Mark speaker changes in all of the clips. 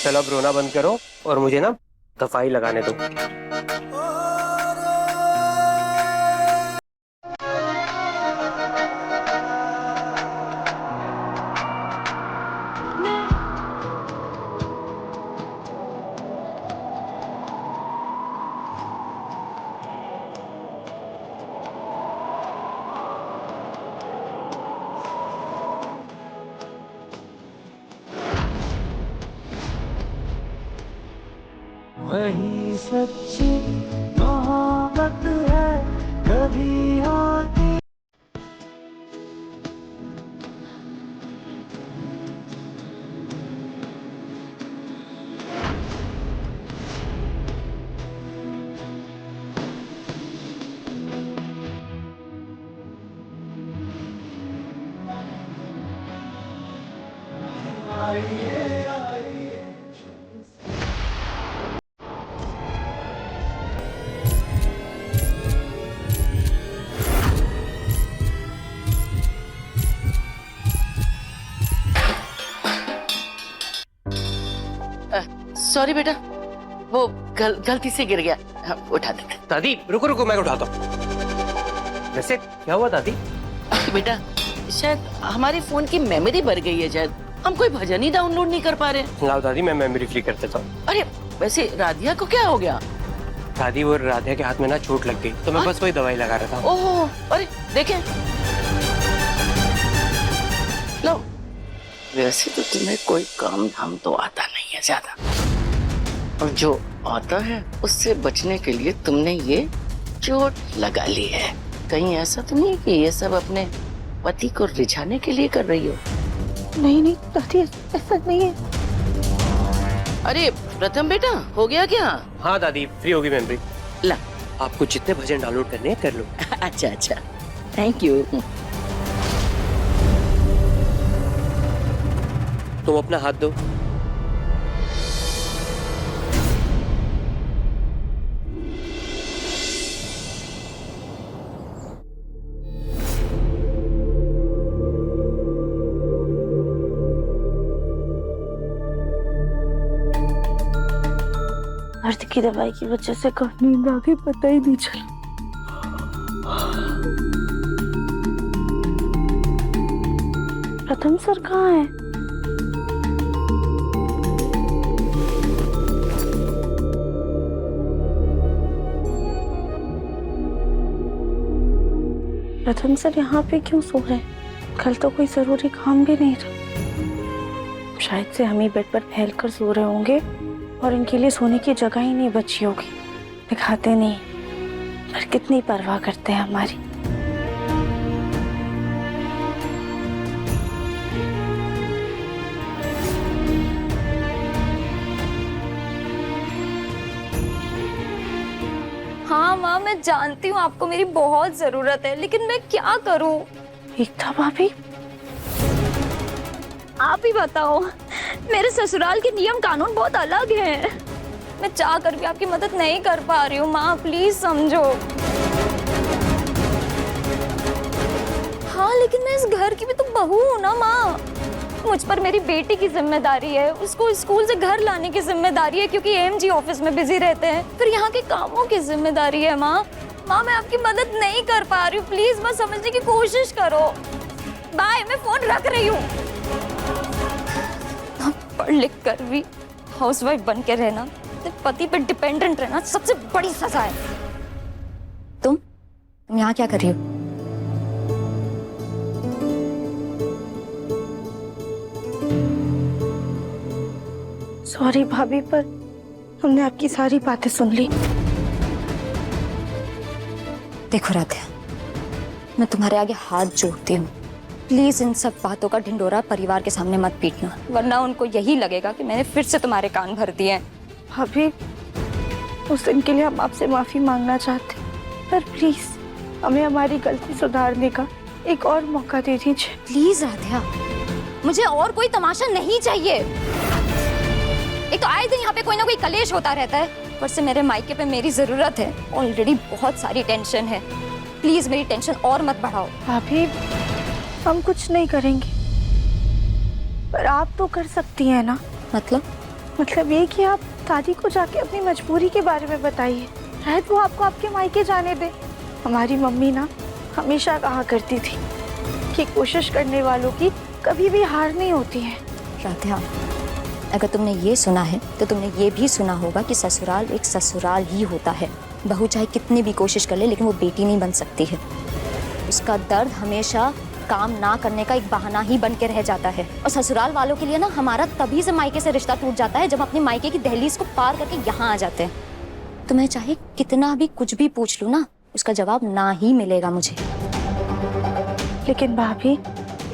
Speaker 1: चलो अब रोना बंद करो और मुझे ना दफाई लगाने दो।
Speaker 2: वही सच्ची मोहब्बत है कभी होती।
Speaker 3: सॉरी बेटा, वो गलती से गिर गया। उठा देते।
Speaker 1: दादी रुको रुको, मैं उठाता हूँ। वैसे क्या हुआ दादी?
Speaker 3: बेटा शायद हमारे फोन की मेमोरी भर गई है, शायद हम कोई भजन ही डाउनलोड नहीं कर पा रहे।
Speaker 1: लाओ दादी, मैं मेमोरी फ्री कर देता हूँ।
Speaker 3: अरे वैसे राधिया को क्या हो गया?
Speaker 1: दादी वो राधिया के हाथ में ना चोट लग गई, तो मैं बस वही दवाई लगा रहा था।
Speaker 3: ओह अरे देखें। लो, वैसे तो तुम्हें कोई काम धाम तो आता नहीं है ज्यादा, और जो आता है उससे बचने के लिए तुमने ये चोट लगा ली है। कहीं ऐसा तो नहीं कि ये सब अपने पति को रिझाने के लिए कर रही हो?
Speaker 4: नहीं नहीं दादी, ऐसा नहीं है।
Speaker 3: अरे प्रथम बेटा, हो गया क्या?
Speaker 1: हाँ दादी, फ्री होगी मेमोरी।
Speaker 3: ला।
Speaker 1: आपको जितने भजन डाउनलोड करने हैं कर लो।
Speaker 3: अच्छा अच्छा, थैंक यू।
Speaker 1: तुम अपना हाथ दो।
Speaker 4: दर्द की दवाई की वजह से कब नींद आ गई पता ही नहीं चला। प्रथम सर कहाँ है? प्रथम सर यहाँ पे क्यों सो रहे हैं? कल तो कोई जरूरी काम भी नहीं था। शायद से हम ही बेड पर फैल कर सो रहे होंगे और इनके लिए सोने की जगह ही नहीं बची होगी। दिखाते नहीं, पर कितनी परवाह करते हैं हमारी।
Speaker 5: हाँ माँ, मैं जानती हूँ आपको मेरी बहुत जरूरत है, लेकिन मैं क्या करूँ?
Speaker 4: एकता भाभी,
Speaker 5: आप ही बताओ। मेरे ससुराल के नियम कानून बहुत अलग हैं। मैं चाह कर भी आपकी मदद नहीं कर पा रही हूँ माँ, प्लीज समझो। हाँ लेकिन मैं इस घर की भी तो बहू हूँ ना माँ। मुझ पर मेरी बेटी की जिम्मेदारी है, उसको स्कूल से घर लाने की जिम्मेदारी है क्योंकि एएमजी ऑफिस में बिजी रहते हैं। फिर यहाँ के कामों की जिम्मेदारी है माँ। माँ मैं आपकी मदद नहीं कर पा रही हूँ, प्लीज बस समझने की कोशिश करो। बाय, मैं फोन रख रही हूँ। पढ़ लिख कर भी हाउसवाइफ बन के रहना, पति पे डिपेंडेंट रहना सबसे बड़ी सजा है। तुम यहाँ क्या कर रही हो?
Speaker 4: सॉरी भाभी, पर हमने आपकी सारी बातें सुन ली।
Speaker 5: देखो राधिया, मैं तुम्हारे आगे हाथ जोड़ती हूँ, प्लीज इन सब बातों का ढिंडोरा परिवार के सामने मत पीटना, वरना उनको यही लगेगा कि मैंने फिर से तुम्हारे कान भर दिए हैं।
Speaker 4: भाभी, उस दिन के लिए हम आपसे माफी मांगना चाहते हैं, पर प्लीज हमें हमारी गलती सुधारने का एक और मौका दे दीजिए।
Speaker 5: प्लीज राधिया, मुझे और कोई तमाशा नहीं चाहिए। एक तो आए दिन यहाँ पे कोई ना कोई कलेश होता रहता है, ऊपर से मेरे मायके पे मेरी जरूरत है, ऑलरेडी बहुत सारी टेंशन है। प्लीज मेरी टेंशन और मत बढ़ाओ।
Speaker 4: भाभी, हम कुछ नहीं करेंगे, पर आप तो कर सकती हैं ना।
Speaker 5: मतलब?
Speaker 4: मतलब ये कि आप दादी को जाके अपनी मजबूरी के बारे में बताइए, शायद वो आपको आपके मायके जाने दे। हमारी मम्मी ना हमेशा कहा करती थी कि कोशिश करने वालों की कभी भी हार नहीं होती है।
Speaker 5: राधा, अगर तुमने ये सुना है तो तुमने ये भी सुना होगा कि ससुराल एक ससुराल ही होता है। बहू चाहे कितनी भी कोशिश कर ले लेकिन वो बेटी नहीं बन सकती है। उसका दर्द हमेशा काम ना करने का एक बहाना ही बन के रह जाता है। और ससुराल वालों के लिए ना हमारा तभी से मायके से रिश्ता टूट जाता है जब अपने मायके की दहलीज को पार करके यहाँ आ जाते हैं। तो मैं चाहे कितना भी कुछ भी पूछ लूँ ना, उसका जवाब ना ही मिलेगा मुझे।
Speaker 4: लेकिन भाभी,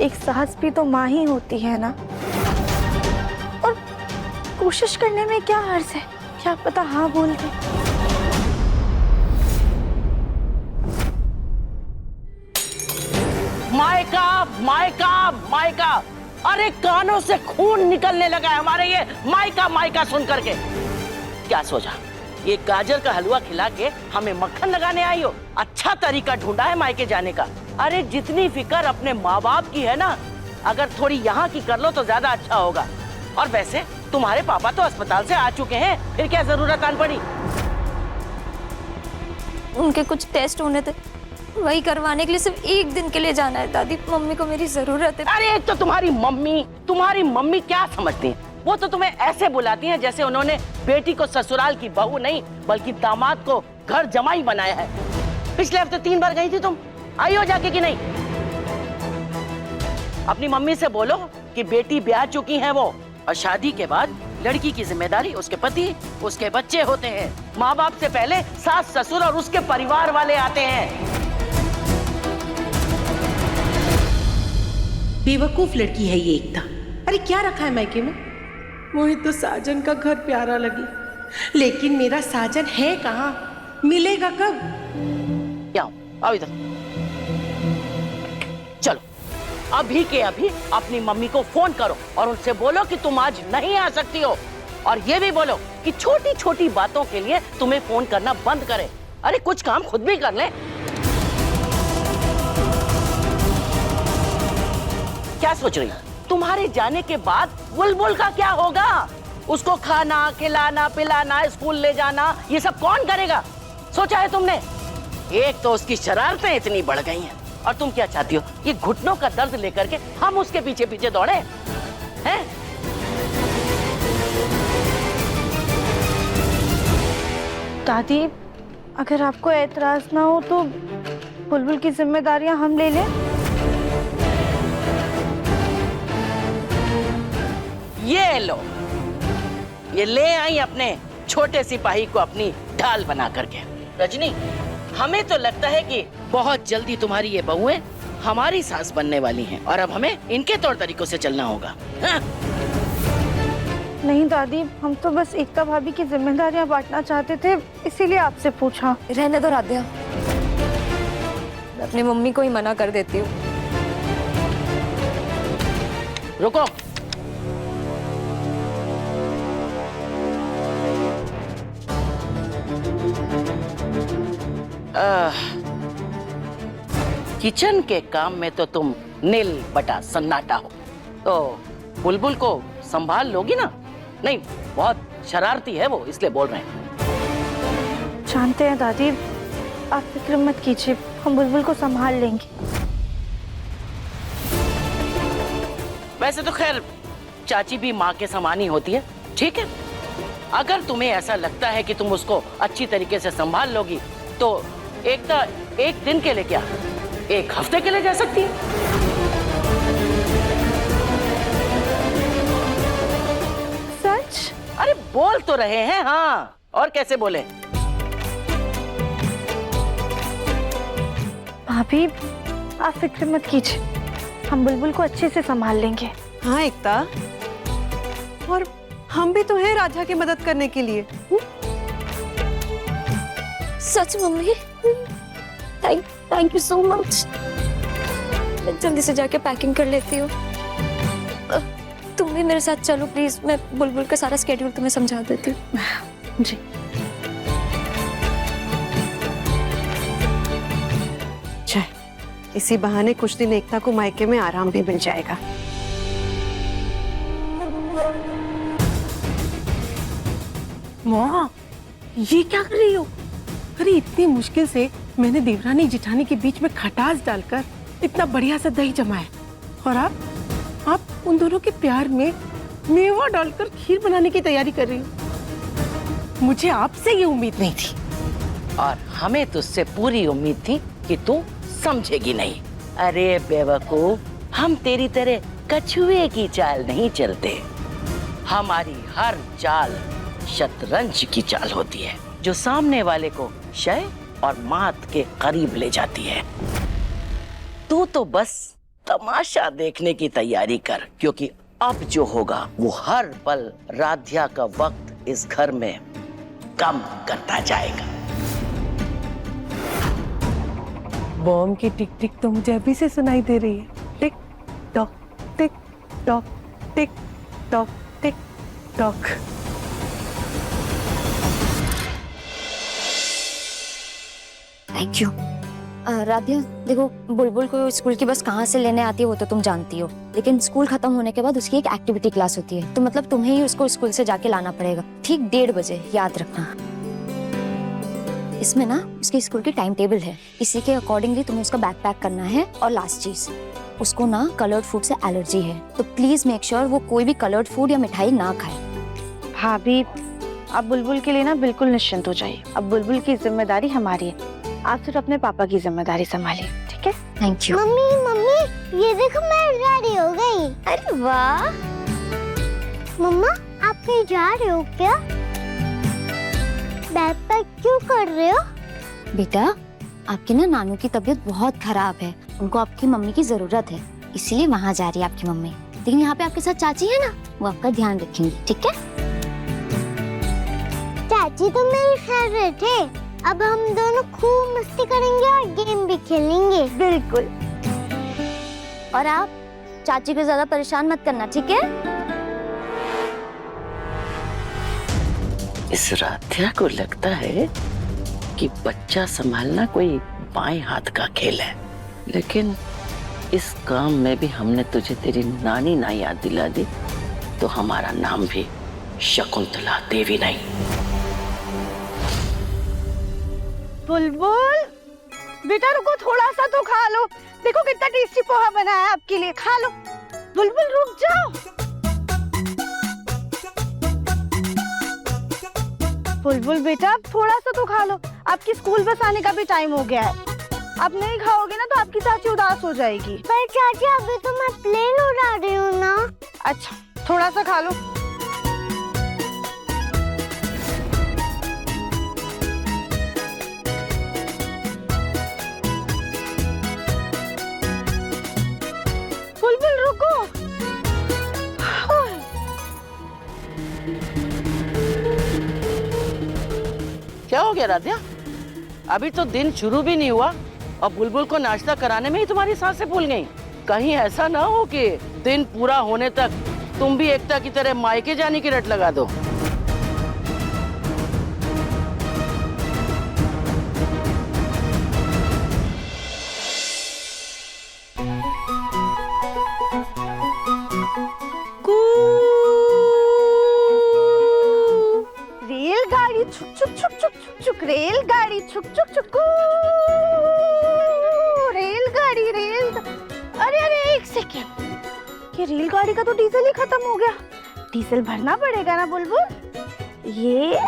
Speaker 4: एक सास भी तो माँ ही होती है ना, और कोशिश करने में क्या हर्ज है? क्या पता हाँ बोल दे।
Speaker 3: मायका मायका मायका, अरे कानों से खून निकलने लगा है हमारे ये मायका मायका सुन करके। क्या सोचा ये गाजर का हलवा खिला के हमें मक्खन लगाने आई हो? अच्छा तरीका ढूंढा है मायके जाने का। अरे जितनी फिक्र अपने माँ बाप की है ना, अगर थोड़ी यहाँ की कर लो तो ज्यादा अच्छा होगा। और वैसे तुम्हारे पापा तो अस्पताल से आ चुके हैं, फिर क्या जरूरत आन पड़ी?
Speaker 5: उनके कुछ टेस्ट होने थे, वही करवाने के लिए सिर्फ एक दिन के लिए जाना है दादी। मम्मी को मेरी जरूरत है।
Speaker 3: अरे एक तो तुम्हारी मम्मी क्या समझती है? वो तो तुम्हें ऐसे बुलाती हैं जैसे उन्होंने बेटी को ससुराल की बहू नहीं बल्कि दामाद को घर जमाई बनाया है। पिछले हफ्ते 3 बार गई थी तुम, आई हो जाके कि नहीं? अपनी मम्मी से बोलो कि बेटी ब्याह चुकी है वो, और शादी के बाद लड़की की जिम्मेदारी उसके पति उसके बच्चे होते हैं। माँ बाप से पहले सास ससुर और उसके परिवार वाले आते हैं।
Speaker 6: बेवकूफ लड़की है ये एकता। अरे क्या रखा है मायके में? मोहित तो साजन का घर प्यारा लगी, लेकिन मेरा साजन है कहाँ? मिलेगा कब?
Speaker 3: क्या आओ इधर, चलो अभी के अभी अपनी मम्मी को फोन करो और उनसे बोलो कि तुम आज नहीं आ सकती हो। और ये भी बोलो कि छोटी छोटी बातों के लिए तुम्हें फोन करना बंद करे। अरे कुछ काम खुद भी कर ले। क्या सोच रही? तुम्हारे जाने के बाद बुलबुल का क्या होगा? उसको खाना खिलाना पिलाना स्कूल ले जाना ये सब कौन करेगा? सोचा है तुमने? एक तो उसकी शरारतें इतनी बढ़ गई हैं, और तुम क्या चाहती हो? ये घुटनों का दर्द लेकर के हम उसके पीछे पीछे दौड़े हैं?
Speaker 4: दादी, अगर आपको एतराज ना हो तो बुलबुल की जिम्मेदारियां हम ले लें।
Speaker 3: ये लो, ये ले आई अपने छोटे सिपाही को अपनी ढाल बना करके। रजनी, हमें तो लगता है कि बहुत जल्दी तुम्हारी ये बहुएं हमारी सास बनने वाली हैं, और अब हमें इनके तौर तरीकों से चलना होगा। हाँ?
Speaker 4: नहीं दादी, हम तो बस एकता भाभी की जिम्मेदारियां बांटना चाहते थे, इसीलिए आपसे पूछा।
Speaker 5: रहने दो राध्या, मैं अपनी मम्मी को ही मना कर देती हूँ।
Speaker 3: रुको, किचन के काम में तो तुम नील बटा सन्नाटा हो, तो बुलबुल को संभाल लोगी ना? नहीं, बहुत शरारती है वो, इसलिए बोल रहे हैं।
Speaker 4: जानते हैं दादी, आप फिक्र मत कीजिए, हम बुलबुल को संभाल लेंगे।
Speaker 3: वैसे तो खैर चाची भी माँ के समान ही होती है, ठीक है? अगर तुम्हें ऐसा लगता है कि तुम उसको अच्छी तरीके से संभाल लोगी तो एकता एक दिन के लिए क्या, 1 हफ्ते के लिए जा सकती है।
Speaker 4: सच?
Speaker 3: अरे बोल तो रहे हैं, हाँ, और कैसे बोले?
Speaker 4: भाभी, आप फिक्र मत कीजिए, हम बुलबुल को अच्छे से संभाल लेंगे।
Speaker 7: हाँ एकता, और हम भी तो हैं राधा की मदद करने के लिए।
Speaker 5: सच mummy, thank you so much. मैं जल्दी से जाके पैकिंग कर लेती हूँ। तुम भी मेरे साथ चलो प्लीज, मैं बुलबुल का सारा स्केड्यूल तुम्हें समझा देती हूँ।
Speaker 4: जी।
Speaker 7: इसी बहाने कुछ दिन एकता को मायके में आराम भी मिल जाएगा।
Speaker 6: माँ, ये क्या कर रही हो? अरे इतनी मुश्किल से मैंने देवरानी जिठानी के बीच में खटास डालकर इतना बढ़िया सा दही जमाया, और आप उन दोनों के प्यार में मेवा डालकर खीर बनाने की तैयारी कर रही हो। मुझे आपसे ये उम्मीद नहीं थी।
Speaker 3: और हमें तुझसे पूरी उम्मीद थी कि तू समझेगी नहीं। अरे बेवकूफ, हम तेरी तरह कछुए की चाल नहीं चलते। हमारी हर चाल शतरंज की चाल होती है, जो सामने वाले को शय और मात के करीब ले जाती है। तू तो बस तमाशा देखने की तैयारी कर, क्योंकि अब जो होगा वो हर पल राध्या का वक्त इस घर में कम करता जाएगा।
Speaker 6: बॉम्ब की टिक टिक तो मुझे अभी से सुनाई दे रही है। Tick tock tick tock tick tock tick tock.
Speaker 5: Thank you. Radhiya देखो, बुलबुल को स्कूल की बस कहाँ से लेने आती है वो तो तुम जानती हो, लेकिन स्कूल खत्म होने के बाद उसकी एक एक्टिविटी क्लास होती है, तो मतलब तुम्हें ही उसको स्कूल से जाके लाना पड़ेगा, ठीक 1:30 बजे, याद रखना। इसमें ना उसकी स्कूल की टाइम टेबल है, इसी के अकॉर्डिंगली तुम्हें उसका बैग पैक करना है। और लास्ट चीज, उसको ना कलर्ड फूड से एलर्जी है, तो प्लीज मेक श्योर वो कोई भी कलर्ड फूड या मिठाई ना खाए।
Speaker 4: भाभी, आप बुलबुल के लिए ना बिल्कुल निश्चिंत हो जाइए। अब बुलबुल की जिम्मेदारी हमारी है, आप सिर्फ अपने पापा की जिम्मेदारी संभालिए, ठीक है?
Speaker 5: Thank you.
Speaker 8: मम्मी मम्मी, ये देखो मैं रेडी हो गई।
Speaker 5: अरे वाह।
Speaker 8: मम्मा, आप कहीं जा रहे हो क्या? बैग पैक क्यों कर रहे हो?
Speaker 5: बेटा, आपकी ना नानू की तबीयत बहुत खराब है, उनको आपकी मम्मी की जरूरत है, इसीलिए वहाँ जा रही है आपकी मम्मी। लेकिन यहाँ पे आपके साथ चाची है ना, वो आपका ध्यान रखेंगी, ठीक है?
Speaker 8: चाची तो मेरी फेवरेट है। अब हम दोनों खूब मस्ती करेंगे और गेम भी खेलेंगे।
Speaker 5: बिल्कुल। और आप चाची को ज्यादा परेशान मत करना, ठीक है?
Speaker 3: इस राध्या को लगता है कि बच्चा संभालना कोई बाएं हाथ का खेल है, लेकिन इस काम में भी हमने तुझे तेरी नानी ना याद दिला दी तो हमारा नाम भी शकुंतला देवी नहीं।
Speaker 4: बुलबुल बेटा, रुको, थोड़ा सा तो खा लो। देखो कितना टेस्टी पोहा बना है आपके लिए, खा लो। बुलबुल रुक जाओ। बुलबुल बेटा, अब थोड़ा सा तो खा लो, आपकी स्कूल बस आने का भी टाइम हो गया है। अब नहीं खाओगे ना तो आपकी चाची उदास हो जाएगी।
Speaker 8: पर चाची, अभी तो मैं प्लेन उड़ा रही हूँ ना।
Speaker 4: अच्छा, थोड़ा सा खा लो। बुलबुल रुको।
Speaker 3: क्या हो गया राध्या? अभी तो दिन शुरू भी नहीं हुआ और बुलबुल को नाश्ता कराने में ही तुम्हारी सांसें फूल गईं। कहीं ऐसा ना हो कि दिन पूरा होने तक तुम भी एकता की तरह मायके जाने की रट लगा दो।
Speaker 4: रेलगाड़ी छुक छुक छुक छुक छुक छुक, रेलगाड़ी छुक छुक छुक, रेलगाड़ी अरे अरे, एक सेकेंड, ये रेलगाड़ी का तो डीजल ही खत्म हो गया। डीजल भरना पड़ेगा ना बुलबुल। ये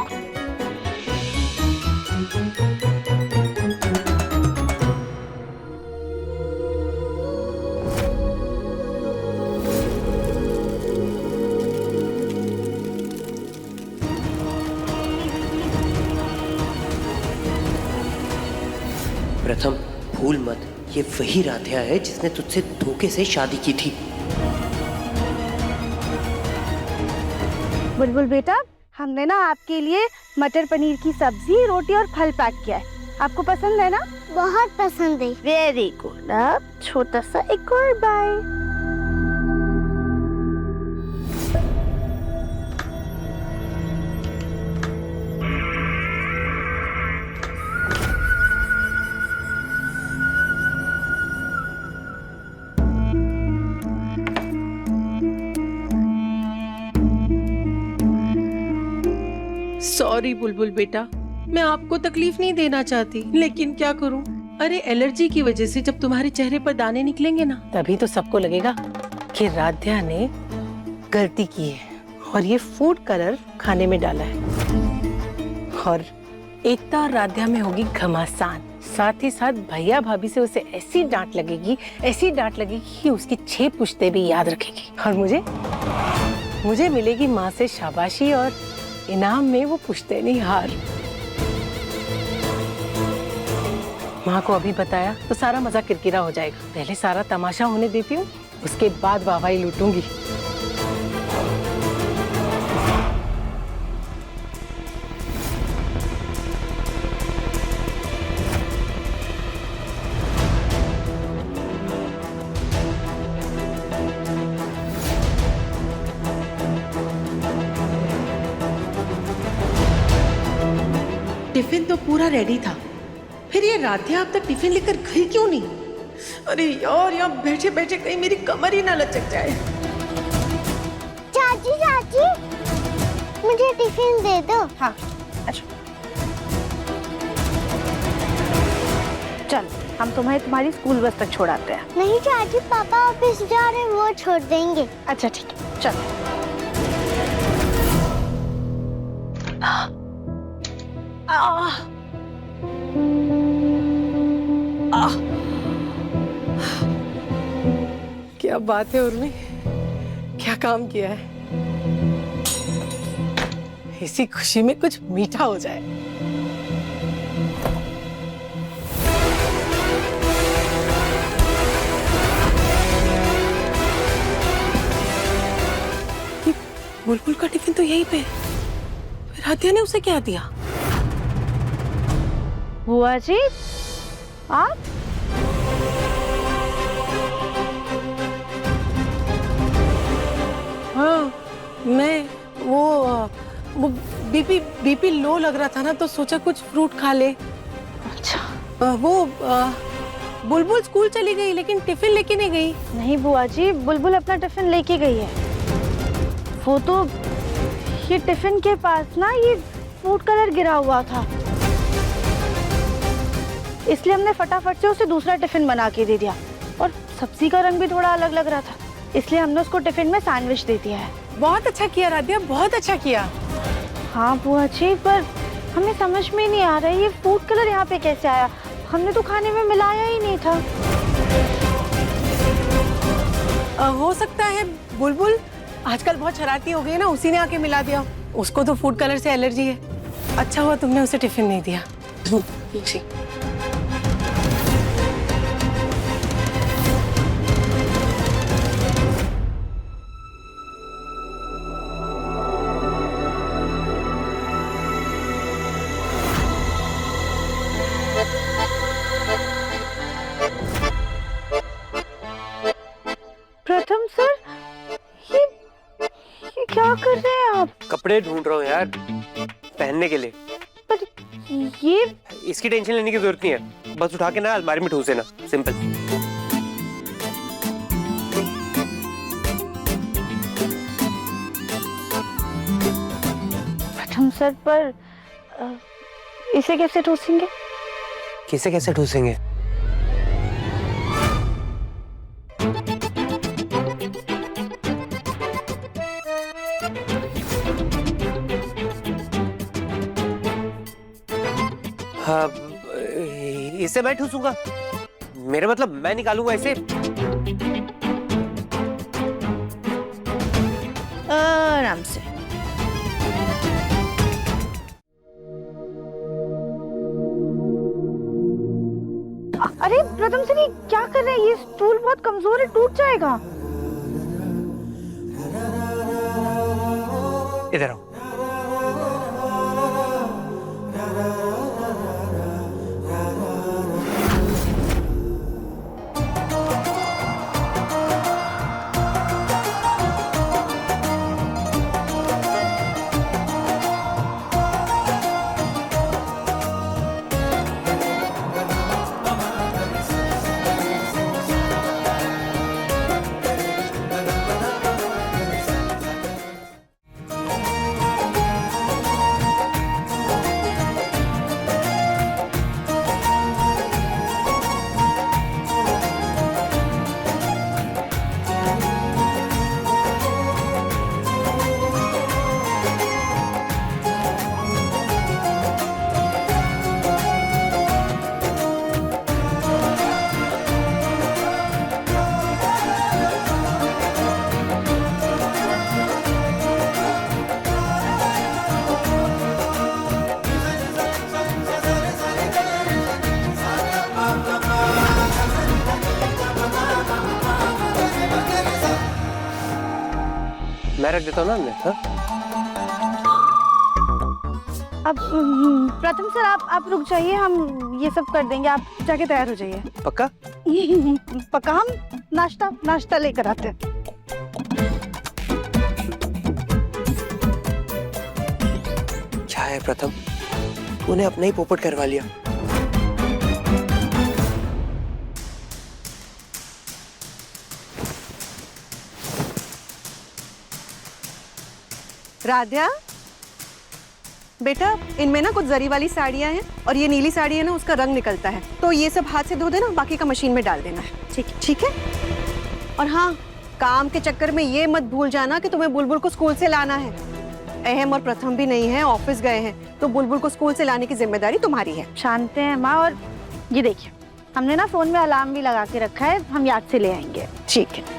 Speaker 1: प्रथम भूल मत, ये वही राध्या है जिसने तुझसे धोखे से शादी की थी।
Speaker 4: बुलबुल बेटा, हमने ना आपके लिए मटर पनीर की सब्जी, रोटी और फल पैक किया है, आपको पसंद है ना?
Speaker 8: बहुत पसंद है।
Speaker 4: Very good. अब छोटा सा एक और बाय।
Speaker 6: सॉरी बुलबुल बेटा, मैं आपको तकलीफ नहीं देना चाहती, लेकिन क्या करूं? अरे एलर्जी की वजह से जब तुम्हारे चेहरे पर दाने निकलेंगे ना, तभी तो सबको लगेगा कि राध्या ने गलती की है और ये फूड कलर खाने में डाला है। और एकता और राध्या में होगी घमासान, साथ ही साथ भैया भाभी से उसे ऐसी डांट लगेगी कि उसकी 6 पुश्ते भी याद रखेगी। और मुझे मिलेगी माँ से शाबाशी और इनाम में वो पुश्तैनी हार। माँ को अभी बताया तो सारा मजा किरकिरा हो जाएगा। पहले सारा तमाशा होने देती हूँ, उसके बाद वाहवाही लूटूंगी। टिफिन तो पूरा रेडी था, फिर ये राध्या अब तक टिफिन लेकर गई क्यों नहीं? अरे यार, यहाँ बैठे बैठे कहीं मेरी कमर ही ना लचक जाए।
Speaker 8: चाची मुझे टिफिन दे दो।
Speaker 4: हाँ अच्छा, चल हम तुम्हें तुम्हारी स्कूल बस तक छोड़ाते हैं।
Speaker 8: नहीं चाची, पापा ऑफिस जा रहे हैं, वो छोड़ देंगे।
Speaker 4: अच्छा ठीक है, चल।
Speaker 6: क्या बात है उर्मी, क्या काम किया है? इसी खुशी में कुछ मीठा हो जाए। ये बुलबुल का टिफिन तो यहीं पे, राध्या ने उसे क्या दिया?
Speaker 4: बुआ जी आप?
Speaker 6: हाँ मैं वो बीपी लो लग रहा था ना, तो सोचा कुछ फ्रूट खा ले।
Speaker 4: अच्छा
Speaker 6: बुलबुल स्कूल चली गई लेकिन टिफिन लेके नहीं गई।
Speaker 4: नहीं बुआ जी, बुलबुल अपना टिफिन लेके गई है। वो तो ये टिफिन के पास ना ये फूड कलर गिरा हुआ था, इसलिए हमने फटाफट से उसे दूसरा टिफिन बना के दे दिया। और सब्जी का रंग भी थोड़ा अलग लग रहा था, इसलिए हमने उसको टिफिन में सैंडविच दे दिया है।
Speaker 6: बहुत अच्छा किया राधिया, बहुत अच्छा किया।
Speaker 4: हाँ बुआ जी, पर हमें समझ में नहीं आ रहा है ये फूड कलर यहाँ पे कैसे आया? हमने तो खाने में मिलाया ही नहीं था।
Speaker 6: हो सकता है बुलबुल आजकल बहुत शरारती हो गई है ना, उसी ने आके मिला दिया। उसको तो फूड कलर से एलर्जी है। अच्छा हुआ तुमने उसे टिफिन नहीं दिया। जी।
Speaker 4: प्रथम सर, ये क्या कर रहे हैं आप?
Speaker 1: कपड़े ढूंढ रहा हूँ यार पहनने के लिए।
Speaker 4: पर ये
Speaker 1: इसकी टेंशन लेने की जरूरत नहीं है, बस उठा के ना अलमारी में ठूस देना, सिंपल।
Speaker 4: प्रथम सर, पर इसे कैसे ठूसेंगे?
Speaker 1: किसे कैसे ठूसेंगे? हाँ, इसे मैं ठूसूंगा। मेरा मतलब मैं निकालूंगा इसे।
Speaker 4: आराम से। अरे प्रथम सर, ये क्या कर रहे हैं? ये स्टूल बहुत कमजोर है, टूट जाएगा।
Speaker 1: इधर आओ। मैं रख देता हूँ ना अंदर। हाँ?
Speaker 4: अब प्रथम सर आप रुक जाइए, हम ये सब कर देंगे, आप जाके तैयार हो जाइए।
Speaker 1: पक्का?
Speaker 4: पक्का। हम नाश्ता लेकर आते हैं।
Speaker 1: क्या है प्रथम, तूने अपना ही पोपट करवा लिया।
Speaker 7: राध्या बेटा, इनमें ना कुछ जरी वाली साड़ियाँ हैं और ये नीली साड़ी है ना, उसका रंग निकलता है, तो ये सब हाथ से धो देना, बाकी का मशीन में डाल देना है। ठीक है। और हाँ, काम के चक्कर में ये मत भूल जाना कि तुम्हें बुलबुल को स्कूल से लाना है। अहम और प्रथम भी नहीं है, ऑफिस गए हैं, तो बुलबुल को स्कूल से लाने की जिम्मेदारी तुम्हारी है।
Speaker 4: शांत हैं माँ। और ये देखिए, हमने ना फोन में अलार्म भी लगा के रखा है, हम याद से ले आएंगे।
Speaker 7: ठीक है।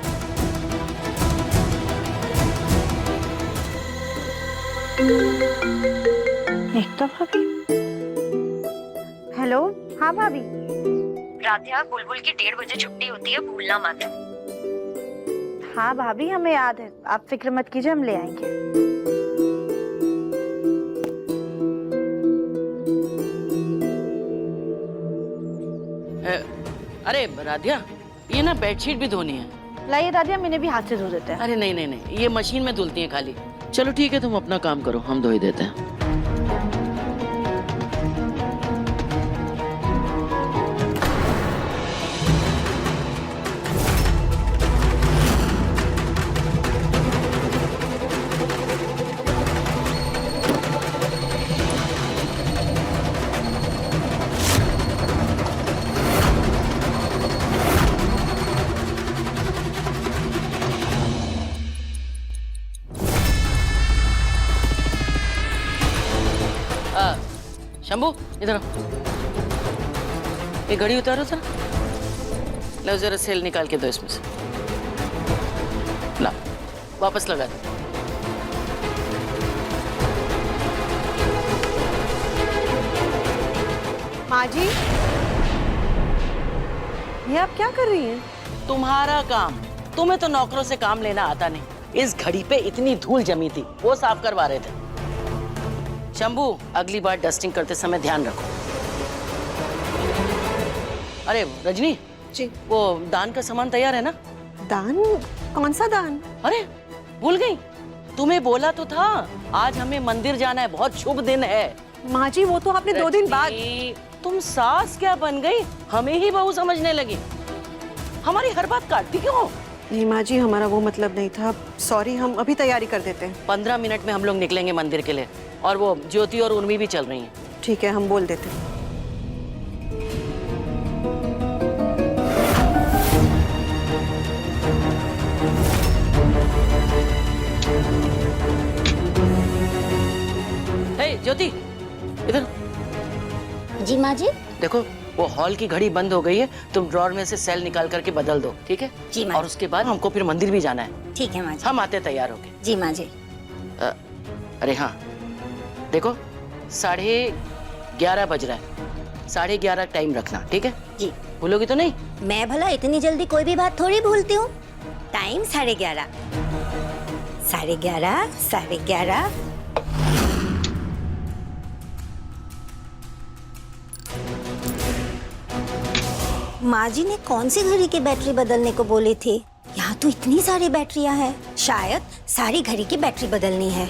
Speaker 4: एकता भाभी। हेलो। हाँ भाभी।
Speaker 5: राधिया, बुलबुल की 1:30 बजे छुट्टी होती है, भूलना मत।
Speaker 4: हाँ भाभी, हमें याद है, आप फिक्र मत कीजिए, हम ले आएंगे।
Speaker 3: अरे राधिया, ये ना बेडशीट भी धोनी है।
Speaker 4: लाइए राधिया, मैंने भी हाथ से धो देते हैं।
Speaker 3: अरे नहीं नहीं नहीं, ये मशीन में धुलती है खाली। चलो ठीक है, तुम अपना काम करो, हम धो ही देते हैं। शंभू, इधर आओ। ये घड़ी उतारो सर। लो जरा सेल निकाल के दो इसमें से। ला, वापस लगा दो।
Speaker 7: माँ जी, ये आप क्या कर रही हैं?
Speaker 3: तुम्हारा काम। तुम्हें तो नौकरों से काम लेना आता नहीं। इस घड़ी पे इतनी धूल जमी थी, वो साफ करवा रहे थे। शंभू, अगली बार डस्टिंग करते समय ध्यान रखो। अरे रजनी
Speaker 7: जी,
Speaker 3: वो दान का सामान तैयार है ना?
Speaker 7: दान? कौन सा दान?
Speaker 3: अरे भूल गई, तुम्हें बोला तो था, आज हमें मंदिर जाना है, बहुत शुभ दिन है।
Speaker 7: माँ जी, वो तो आपने 2 दिन बाद।
Speaker 3: तुम सास क्या बन गई, हमें ही बहू समझने लगी। हमारी हर बात काटती क्यों?
Speaker 7: नहीं माँ जी, हमारा वो मतलब नहीं था, सॉरी। हम अभी तैयारी कर देते हैं।
Speaker 3: 15 मिनट में हम लोग निकलेंगे मंदिर के लिए, और वो ज्योति और उर्मी भी चल रही हैं।
Speaker 7: ठीक है, हम बोल देते हैं।
Speaker 3: हे ज्योति, इधर
Speaker 8: जी माँ जी।
Speaker 3: देखो, वो हॉल की घड़ी बंद हो गई है, तुम ड्रॉर में से सेल निकाल करके बदल दो, ठीक है?
Speaker 8: जी माँ।
Speaker 3: और उसके बाद हमको फिर मंदिर भी जाना है।
Speaker 8: ठीक है माँ जी।
Speaker 3: हम आते तैयार होके।
Speaker 8: जी माँ जी।
Speaker 3: अरे हाँ, देखो 11:30 बज रहा है, 11:30 टाइम रखना, ठीक है?
Speaker 8: जी।
Speaker 3: भूलोगी तो नहीं?
Speaker 8: मैं भला इतनी जल्दी कोई भी बात थोड़ी भूलती हूँ। टाइम 11:30। 11:30, 11:30। माँ जी ने कौन सी घड़ी की बैटरी बदलने को बोली थी? यहाँ तो इतनी सारी बैटरियाँ हैं, शायद सारी घड़ी की बैटरी बदलनी है।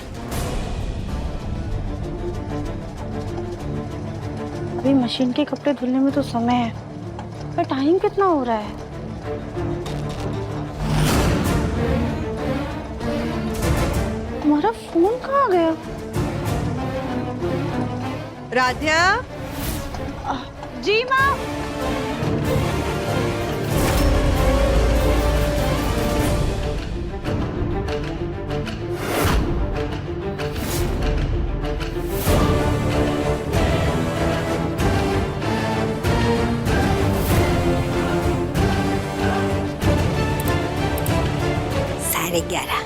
Speaker 4: अभी मशीन के कपड़े धुलने में तो समय है, पर टाइम कितना हो रहा है? तुम्हारा फोन कहाँ गया?
Speaker 7: राध्या।
Speaker 4: जी माँ।
Speaker 8: साढ़े 11।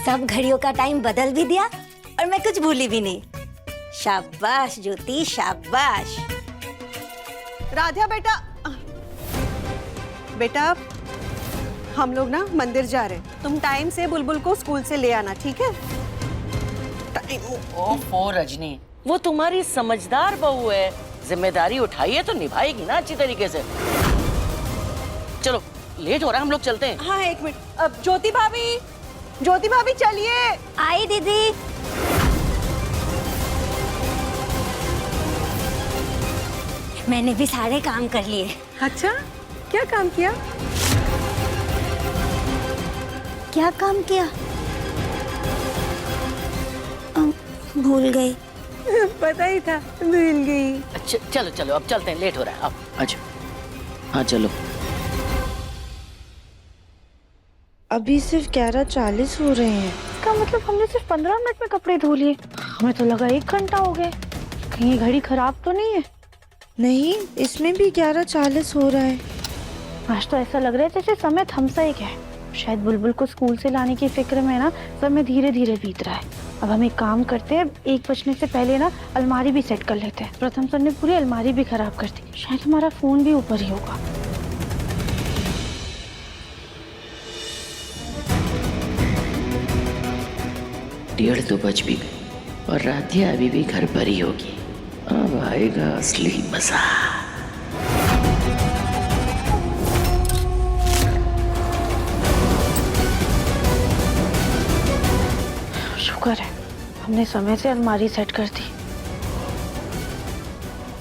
Speaker 8: सब घड़ियों का टाइम बदल भी दिया और मैं कुछ भूली भी नहीं। शाबाश ज्योति शाबाश।
Speaker 7: राधिया बेटा, बेटा हम लोग ना मंदिर जा रहे हैं, तुम टाइम से बुलबुल को स्कूल से ले आना, ठीक है?
Speaker 3: ओफो रजनी, वो तुम्हारी समझदार बहू है, जिम्मेदारी उठाई है तो निभाएगी ना अच्छी तरीके से। चलो लेट हो रहा है, हम लोग चलते हैं।
Speaker 7: हाँ एक मिनट, अब ज्योति भाभी चलिए।
Speaker 8: आई दीदी। मैंने भी सारे काम कर लिए।
Speaker 7: अच्छा, क्या काम किया?
Speaker 8: क्या काम किया? भूल गई।
Speaker 7: पता ही था, भूल गई।
Speaker 3: अच्छा चलो चलो अब चलते हैं, लेट हो रहा है अब। अच्छा हाँ चलो।
Speaker 4: अभी सिर्फ 11:40 हो रहे हैं। इसका मतलब हमने सिर्फ 15 मिनट में कपड़े धो लिए। हमें तो लगा 1 घंटा हो गए। कहीं ये घड़ी खराब तो नहीं है? नहीं, इसमें भी 11:40 हो रहा है। आज तो ऐसा लग रहा है जैसे समय थमसा ही है। शायद बुलबुल को स्कूल से लाने की फिक्र में ना समय धीरे धीरे बीत रहा है। अब हम एक काम करते हैं, 1 बजने से पहले ना अलमारी भी सेट कर लेते हैं। प्रथम सर ने पूरी अलमारी भी खराब कर दी। शायद हमारा फोन भी ऊपर ही होगा।
Speaker 3: डेढ़ तो बज भी गई और राधिया अभी भी घर पर ही होगी। अब आएगा असली मजा।
Speaker 4: शुक्र है हमने समय से अलमारी सेट कर दी।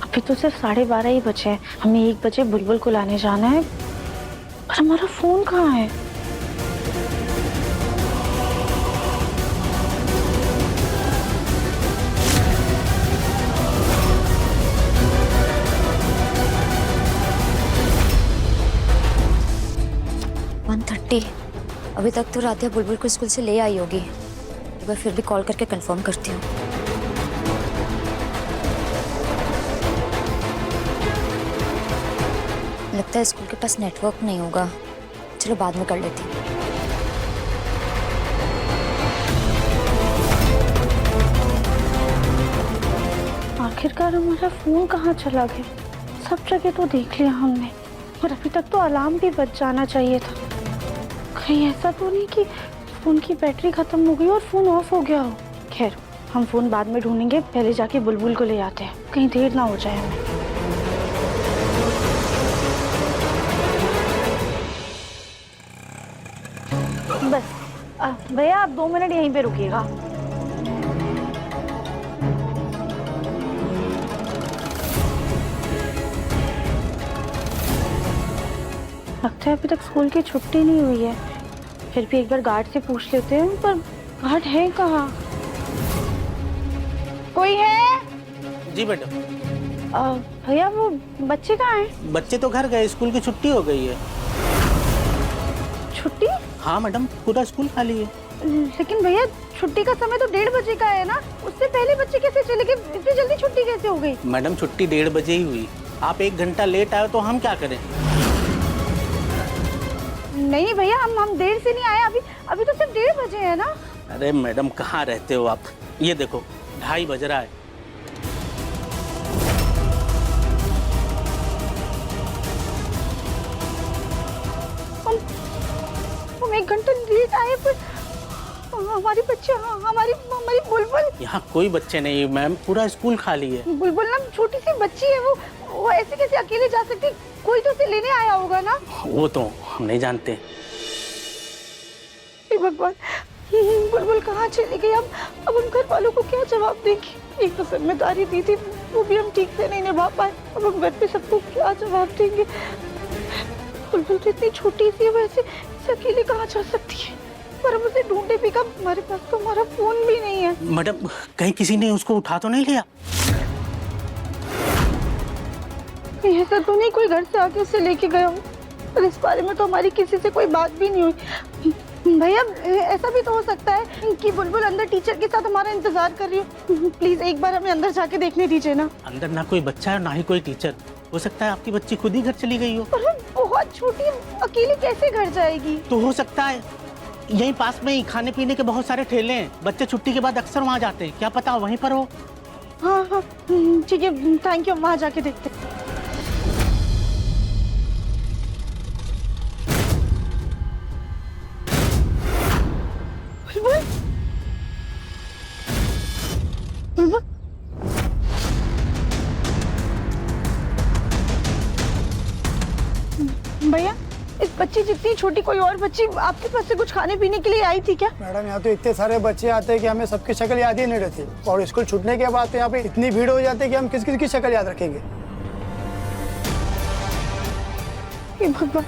Speaker 4: अभी तो सिर्फ 12:30 ही बचे हैं। हमें 1 बजे बुलबुल को लाने जाना है। पर हमारा फोन कहाँ है?
Speaker 5: अभी तक तो राधिया बुलबुल को स्कूल से ले आई होगी। एक बार फिर भी कॉल करके कंफर्म करती हूँ। लगता है स्कूल के पास नेटवर्क नहीं होगा। चलो बाद में कर लेती हूँ।
Speaker 4: आखिरकार हमारा फोन कहाँ चला गया? सब जगह तो देख लिया हमने, और अभी तक तो अलार्म भी बज जाना चाहिए था। कहीं ऐसा तो नहीं कि फोन की बैटरी खत्म हो गई और फोन ऑफ हो गया हो। खैर, हम फोन बाद में ढूंढेंगे, पहले जाके बुलबुल को ले आते हैं, कहीं देर ना हो जाए हमें। बस भैया आप 2 मिनट यहीं पे रुकिएगा। लगता है अभी तक स्कूल की छुट्टी नहीं हुई है। फिर भी एक बार गार्ड से पूछ लेते हैं, पर गार्ड है कहाँ? कोई है?
Speaker 9: जी मैडम।
Speaker 4: भैया वो बच्चे कहाँ हैं?
Speaker 9: बच्चे तो घर गए, स्कूल की छुट्टी हो गई है।
Speaker 4: छुट्टी?
Speaker 9: हाँ मैडम, पूरा स्कूल खाली है।
Speaker 4: लेकिन भैया छुट्टी का समय तो 1:30 बजे का है ना, उससे पहले बच्चे कैसे चले गए? इतनी जल्दी छुट्टी कैसे हो गई?
Speaker 9: मैडम छुट्टी 1:30 बजे ही हुई। आप 1 घंटा लेट आए तो हम क्या करें?
Speaker 4: नहीं भैया, हम देर से नहीं आए। अभी तो सिर्फ 1:30 बजे है ना।
Speaker 9: अरे मैडम कहाँ रहते हो आप? ये देखो 2:30 बज रहा है।
Speaker 4: हम 1 घंटा लेट आए, पर हमारी बच्चे, हमारी बुलबुल।
Speaker 9: यहाँ कोई बच्चे नहीं मैम, पूरा स्कूल खाली है।
Speaker 4: बुलबुल ना छोटी सी बच्ची है, वो ऐसे कैसे अकेले जा सकती? कोई तो उसे लेने आया होगा ना।
Speaker 9: वो तो हम नहीं जानते।
Speaker 4: भगवान, बुलबुल कहाँ चली गई? अब हम घर वालों को क्या जवाब देंगे? एक तो जिम्मेदारी दी थी, वो भी हम ठीक से नहीं निभा पाए। अब हम घर पे सबको क्या जवाब देंगे? बुलबुल तो इतनी छोटी सी है, वैसे अकेले कहाँ जा सकती है? पर हम उसे ढूंढे भी कब? हमारे पास तो हमारा फोन भी नहीं है।
Speaker 9: मैडम कहीं किसी ने उसको उठा तो नहीं लिया?
Speaker 4: ऐसा तो नहीं कोई घर से आके उसे लेके गया हो? पर इस बारे में तो हमारी किसी से कोई बात भी नहीं हुई। भैया ऐसा भी तो हो सकता है कि बुलबुल अंदर टीचर के साथ हमारा इंतजार कर रही हो। प्लीज एक बार हमें अंदर जाके देखने दीजिए ना।
Speaker 9: अंदर ना कोई बच्चा है ना ही कोई टीचर। हो सकता है आपकी बच्ची खुद ही घर चली गई हो।
Speaker 4: पर वो बहुत छोटी है, अकेले कैसे घर जाएगी?
Speaker 9: तो हो सकता है यहीं पास में ही खाने पीने के बहुत सारे ठेले हैं, बच्चे छुट्टी के बाद अक्सर वहाँ जाते हैं, क्या पता वहीं पर हो।
Speaker 4: हाँ हाँ ठीक है, थैंक यू, वहाँ जाके देखते हैं। बुलबुल, बुलबुल, भैया इस बच्ची जितनी छोटी कोई और बच्ची आपके पास से कुछ खाने पीने के लिए आई थी क्या?
Speaker 10: मैडम यहाँ तो इतने सारे बच्चे आते हैं कि हमें सबकी शक्ल याद ही नहीं रहती, और स्कूल छूटने के बाद तो यहाँ पे इतनी भीड़ हो जाती है कि हम किस किस की शक्ल याद रखेंगे।
Speaker 4: हे भगवान,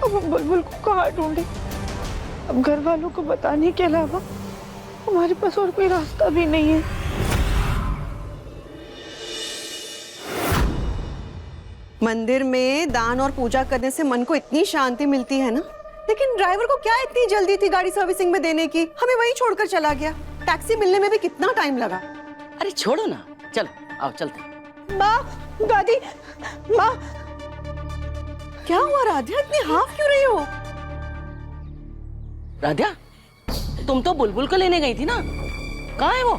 Speaker 4: अब हम बुलबुल को कहाँ ढूंढे? अब घर वालों को बताने के अलावा हमारे पास और कोई रास्ता भी नहीं है।
Speaker 7: मंदिर में दान और पूजा करने से मन को इतनी शांति मिलती है ना, लेकिन ड्राइवर को क्या इतनी जल्दी थी गाड़ी सर्विसिंग में देने की? हमें वहीं छोड़कर चला गया। टैक्सी मिलने में भी कितना टाइम लगा।
Speaker 3: अरे छोड़ो ना, चलो आओ चलते।
Speaker 7: माँ, दादी, माँ, क्या हुआ राधिया? इतनी हाफ क्यों रही हो?
Speaker 3: राधिया, तुम तो बुलबुल को लेने गई थी ना, कहाँ है वो?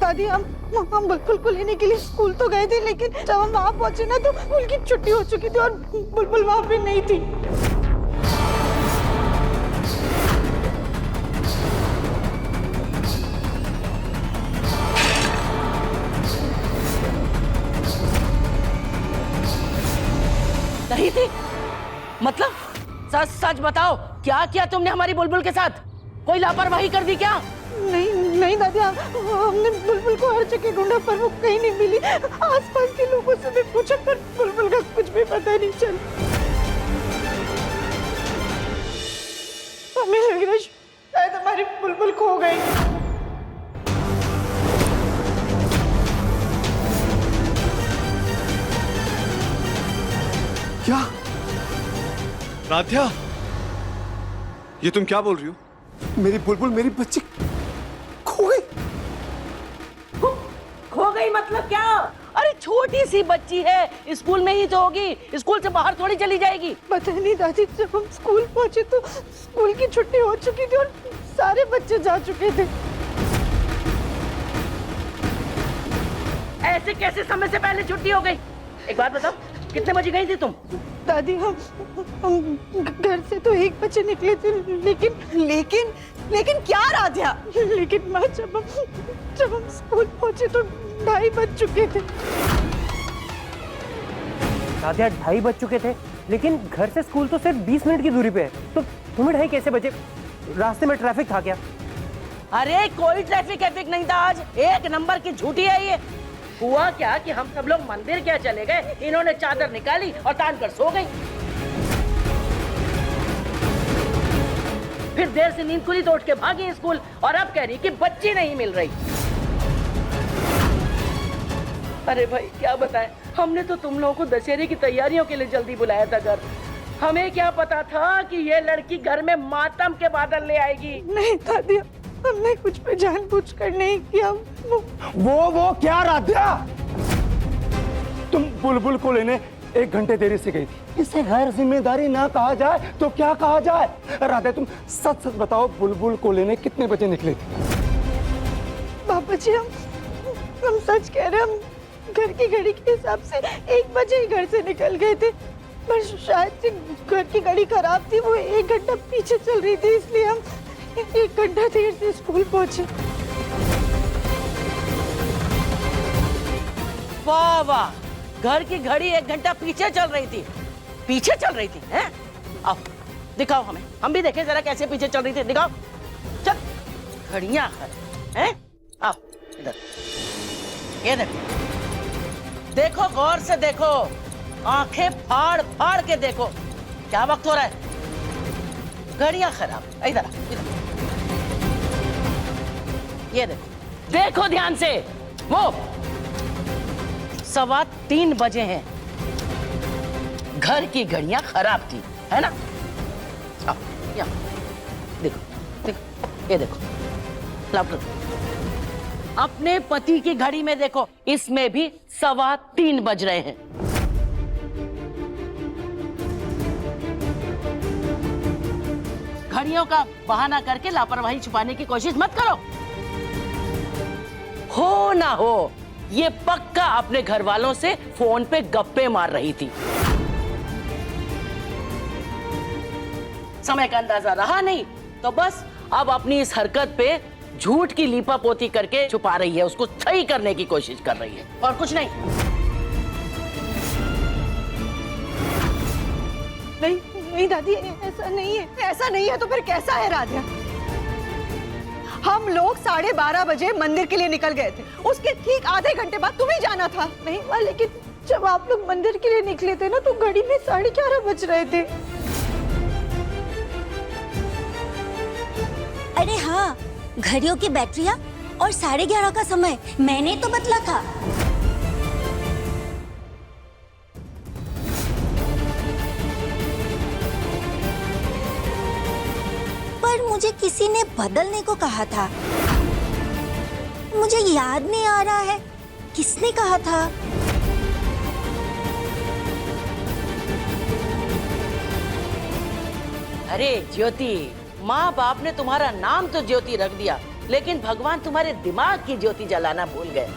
Speaker 4: दादी हम बुलबुल को लेने के लिए स्कूल तो गए थे, लेकिन जब हम वहाँ पहुंचे ना तो उनकी छुट्टी हो चुकी थी और बुलबुल वहाँ पे नहीं थी।
Speaker 3: नहीं थी? मतलब सच सच बताओ, क्या किया तुमने हमारी बुलबुल के साथ? कोई लापरवाही कर दी क्या?
Speaker 4: नहीं दादी, हमने बुलबुल को हर जगह ढूंढा पर वो कहीं नहीं मिली। आसपास के लोगों से भी पूछा पर बुलबुल का कुछ भी पता नहीं चला। हमें लग रहा है शायद हमारी बुलबुल खो गई।
Speaker 11: क्या राध्या, ये तुम क्या बोल रही हो? मेरी बुलबुल, मेरी बच्ची खो गई?
Speaker 3: खो गई मतलब क्या? अरे छोटी सी बच्ची है, स्कूल में ही तो होगी, स्कूल से बाहर थोड़ी चली जाएगी।
Speaker 4: पता नहीं दादी, जब हम स्कूल पहुंचे तो स्कूल की छुट्टी हो चुकी थी और सारे बच्चे जा चुके थे।
Speaker 3: ऐसे कैसे समय से पहले छुट्टी हो गई? एक बात बताओ, कितने बजे गई थी तुम?
Speaker 4: दादी हम घर से तो 1 बजे निकले थे, लेकिन क्या राधिया? लेकिन माँ, जब हम स्कूल पहुंचे तो 2:30 बज चुके थे।
Speaker 1: राधिया 2:30 बज चुके थे, लेकिन घर से स्कूल तो सिर्फ 20 मिनट की दूरी पे है, तो तुम्हें 2:30 कैसे बजे? रास्ते में ट्रैफिक था क्या?
Speaker 3: अरे कोई ट्रैफिक नहीं था आज, एक नंबर की झूठी है ये। हुआ क्या कि हम सब लोग मंदिर क्या चले गए, इन्होंने चादर निकाली और तान कर सो गई। फिर देर से नींद खुली तो उठ के भागी स्कूल, और अब कह रही कि बच्ची नहीं मिल रही। अरे भाई क्या बताएं, हमने तो तुम लोगों को दशहरे की तैयारियों के लिए जल्दी बुलाया था घर। हमें क्या पता था कि ये लड़की घर में मातम के बादल ले आएगी।
Speaker 4: नहीं दादी, हमने कुछ पे जानबूझकर नहीं किया।
Speaker 10: वो क्या राधिया? तुम बुलबुल को लेने 1 घंटे देरी से गई थी, इसे गैर जिम्मेदारी ना कहा जाए तो क्या कहा जाए? राधिया तुम सच सच बताओ, बुलबुल को लेने कितने बजे निकले थे?
Speaker 4: पापा जी, हम सच कह रहे हैं, हम घर की घड़ी के हिसाब से 1 बजे ही घर से निकल गए थे, पर शायद से घर की घड़ी खराब थी, वो 1 घंटा पीछे चल रही थी, इसलिए हम 1 घंटा देर से स्कूल पहुंचे।
Speaker 3: वाह वाह, घर की घड़ी 1 घंटा पीछे चल रही थी, हैं? आओ दिखाओ हमें, हम भी देखें जरा कैसे पीछे चल रही थी, दिखाओ। चल, घड़ियां हैं? आओ इधर, ये देखो गौर से देखो, आंखें फाड़ फाड़ के देखो, क्या वक्त हो रहा है? घड़ियां खराब। इधर ये देखो ध्यान से, वो 3:15 बजे हैं, घर की घड़ियां खराब थी, है ना? आओ यहाँ देखो, ये देखो, लाओ अपने पति की घड़ी में देखो, इसमें भी 3:15 बज रहे हैं। घड़ियों का बहाना करके लापरवाही छुपाने की कोशिश मत करो। हो ना हो, ये पक्का अपने घर वालों से फोन पे गप्पे मार रही थी। समय का अंदाजा रहा नहीं तो बस अब अपनी इस हरकत पे झूठ की लीपापोती करके छुपा रही है, उसको सही करने की कोशिश कर रही है और कुछ नहीं।
Speaker 7: नहीं नहीं दादी, ऐसा नहीं है। ऐसा नहीं है तो फिर कैसा है राधिया? हम लोग 12:30 बजे मंदिर के लिए निकल गए थे, उसके ठीक आधे घंटे बाद तुम्हें जाना था।
Speaker 6: नहीं माँ, लेकिन जब आप लोग मंदिर के लिए निकले थे ना तो घड़ी में 11:30 बज रहे थे।
Speaker 8: अरे हाँ, घड़ियों की बैटरियां और 11:30 का समय मैंने तो बदला था। पर मुझे किसी ने बदलने को कहा था। मुझे याद नहीं आ रहा है किसने कहा था।
Speaker 3: अरे ज्योति, माँ बाप ने तुम्हारा नाम तो ज्योति रख दिया, लेकिन भगवान तुम्हारे दिमाग की ज्योति जलाना भूल गए।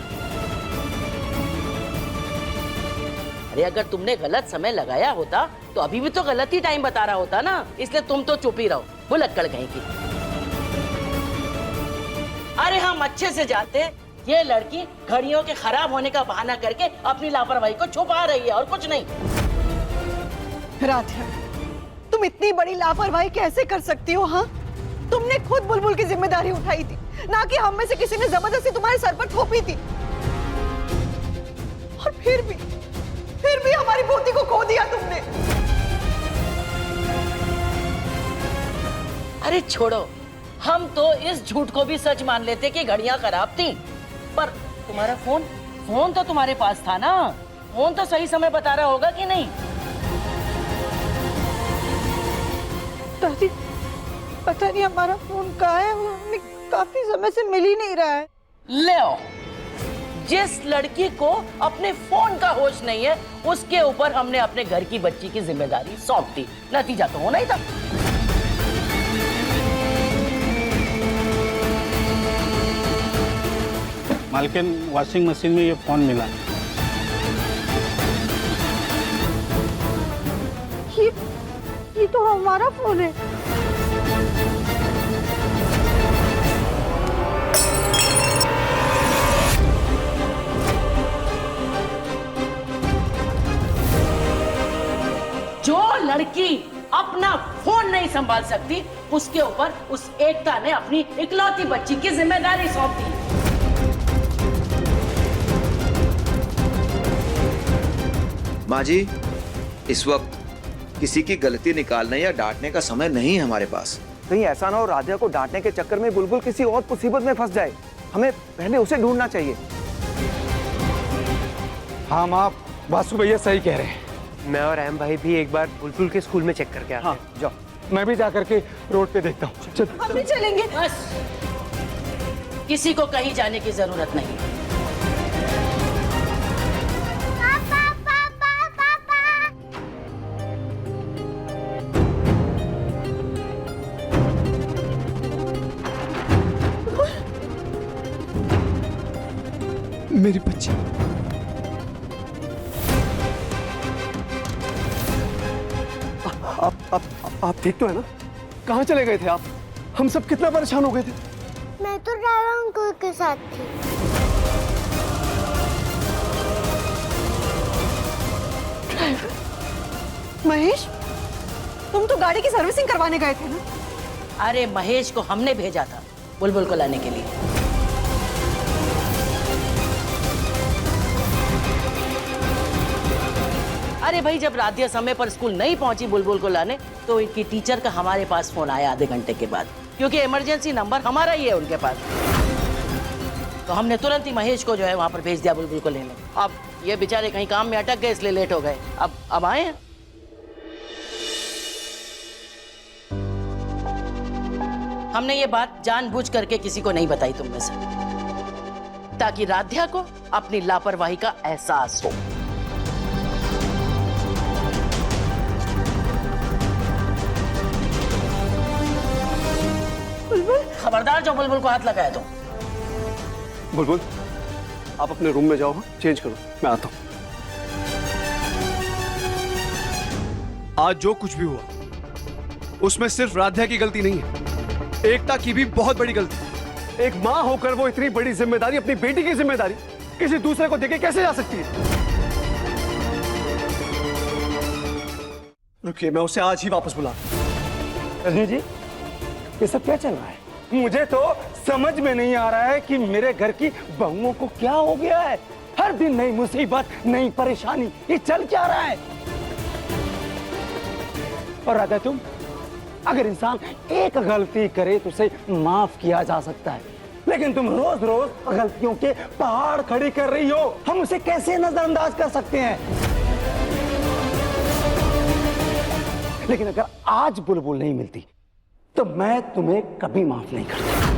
Speaker 3: अरे अगर तुमने गलत समय लगाया होता तो अभी भी तो गलत ही टाइम बता रहा होता ना, इसलिए तुम तो चुप ही रहो, भुलक्कड़ कहीं की। अरे हम अच्छे से जानते ये लड़की घड़ियों के खराब होने का बहाना करके अपनी लापरवाही को छुपा रही है और कुछ नहीं।
Speaker 7: राधिया, तुम इतनी बड़ी लापरवाही कैसे कर सकती हो? हाँ, तुमने खुद बुलबुल की जिम्मेदारी उठाई थी, ना कि हम में से किसी ने जबरदस्ती तुम्हारे सर पर थोपी थी। और फिर भी हमारी पोती को खो दिया तुमने।
Speaker 3: अरे छोड़ो, हम तो इस झूठ को भी सच मान लेते कि घड़ियां खराब थी, पर तुम्हारा फोन तो तुम्हारे पास था ना, फोन तो सही समय बता रहा होगा कि नहीं?
Speaker 6: दादी, पता नहीं हमारा फोन कहाँ है, हमें काफी समय से मिल ही नहीं रहा है।
Speaker 3: ले आओ, जिस लड़की को अपने फोन का होश नहीं है उसके ऊपर हमने अपने घर की बच्ची की जिम्मेदारी सौंप दी, नतीजा तो होना ही था।
Speaker 9: मालकिन, वॉशिंग मशीन में ये फोन मिला।
Speaker 6: ये तो हमारा फोन है।
Speaker 3: जो लड़की अपना फोन नहीं संभाल सकती उसके ऊपर उस एकता ने अपनी इकलौती बच्ची की जिम्मेदारी सौंप दी।
Speaker 12: माँ जी, इस वक्त किसी की गलती निकालने या डांटने का समय नहीं है हमारे पास।
Speaker 10: कहीं ऐसा ना हो राधिया को डांटने के चक्कर में बुलबुल किसी और मुसीबत में फंस जाए। हमें पहले उसे ढूंढना चाहिए। हाँ माँ, वासु भैया सही कह रहे हैं।
Speaker 1: मैं और अहम भाई भी एक बार बुलबुल के स्कूल में चेक करके आते हैं।
Speaker 10: हाँ, जाओ, मैं भी जाकर के रोड पे देखता हूँ। चल।
Speaker 7: हम भी चलेंगे।
Speaker 3: बस, किसी को कहीं जाने की जरूरत नहीं।
Speaker 11: मेरी बच्ची, आप ठीक तो है ना? कहाँ चले गए थे आप? हम सब कितना परेशान हो गए थे।
Speaker 13: मैं तो ड्राइवर अंकल के साथ थी।
Speaker 7: महेश, तुम तो गाड़ी की सर्विसिंग करवाने गए थे ना?
Speaker 3: अरे महेश को हमने भेजा था बुलबुल को लाने के लिए। अरे भाई, जब राधिया समय पर स्कूल नहीं पहुंची बुलबुल को लाने तो इनकी टीचर का हमारे पास फोन आया आधे घंटे के बाद, क्योंकि इमरजेंसी नंबर हमारा ही है उनके पास। तो हमने तुरंत ही महेश को जो है वहां पर भेज दिया बुलबुल को लेने। अब ये बेचारे कहीं काम में अटक गए इसलिए लेट हो गए। अब आए हैं। हमने ये बात जानबूझ करके किसी को नहीं बताई तुम में से, ताकि राधिया को अपनी लापरवाही का एहसास हो।
Speaker 7: बुलबुल,
Speaker 3: खबरदार जो बुलबुल को हाथ लगाया तो।
Speaker 11: बुलबुल, आप अपने रूम में जाओ, चेंज करो, मैं आता हूं। आज जो कुछ भी हुआ उसमें सिर्फ राध्या की गलती नहीं है, एकता की भी बहुत बड़ी गलती। एक मां होकर वो इतनी बड़ी जिम्मेदारी, अपनी बेटी की जिम्मेदारी किसी दूसरे को देके कैसे जा सकती है? रुकिए, मैं उसे आज ही वापस बुला।
Speaker 10: रजनी जी, ये सब क्या चल रहा है? मुझे तो समझ में नहीं आ रहा है कि मेरे घर की बहुओं को क्या हो गया है। हर दिन नई मुसीबत, नई परेशानी, ये चल क्या रहा है? और राधा, तुम अगर इंसान एक गलती करे तो उसे माफ किया जा सकता है, लेकिन तुम रोज रोज गलतियों के पहाड़ खड़ी कर रही हो। हम उसे कैसे नजरअंदाज कर सकते हैं? लेकिन अगर आज बुलबुल नहीं मिलती तो मैं तुम्हें कभी माफ नहीं करता।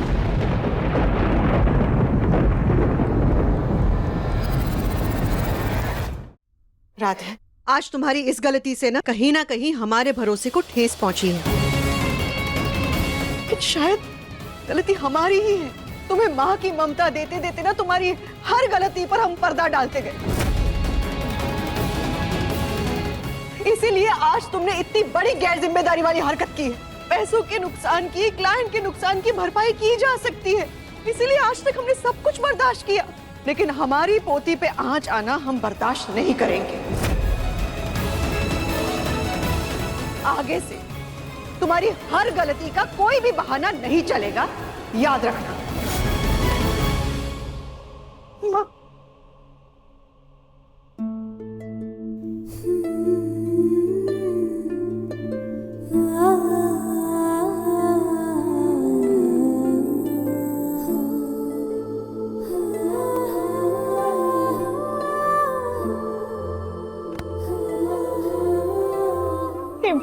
Speaker 7: राधे, आज तुम्हारी इस गलती से ना कहीं हमारे भरोसे को ठेस पहुंची है। लेकिन शायद गलती हमारी ही है। तुम्हें माँ की ममता देते देते ना तुम्हारी हर गलती पर हम पर्दा डालते गए। इसीलिए आज तुमने इतनी बड़ी गैर जिम्मेदारी वाली हरकत की है। पैसों के नुकसान की, क्लाइंट के नुकसान की भरपाई की जा सकती है, इसीलिए आज तक हमने सब कुछ बर्दाश्त किया, लेकिन हमारी पोती पे आंच आना हम बर्दाश्त नहीं करेंगे। आगे से तुम्हारी हर गलती का कोई भी बहाना नहीं चलेगा, याद रखना। माँ,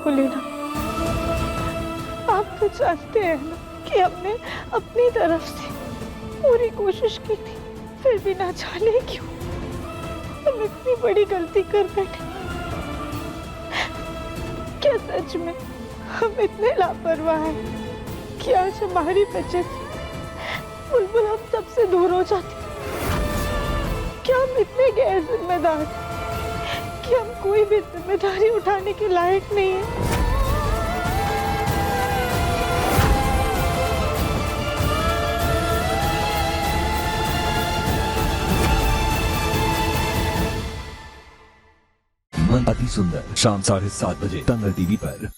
Speaker 6: भूलेना, आप तो जानते हैं ना कि हमने अपनी तरफ से पूरी कोशिश की थी, फिर भी ना जाने क्यों हम इतनी बड़ी गलती कर बैठे। क्या सच में हम इतने लापरवाह हैं कि आज हमारी वजह से बुलबुल हम सबसे दूर हो जाती? क्या हम इतने गैर जिम्मेदार हैं कि हम कोई भी जिम्मेदारी उठाने के लायक नहीं है?
Speaker 14: मन अति सुंदर, शाम 7:30 बजे दंगल टीवी पर।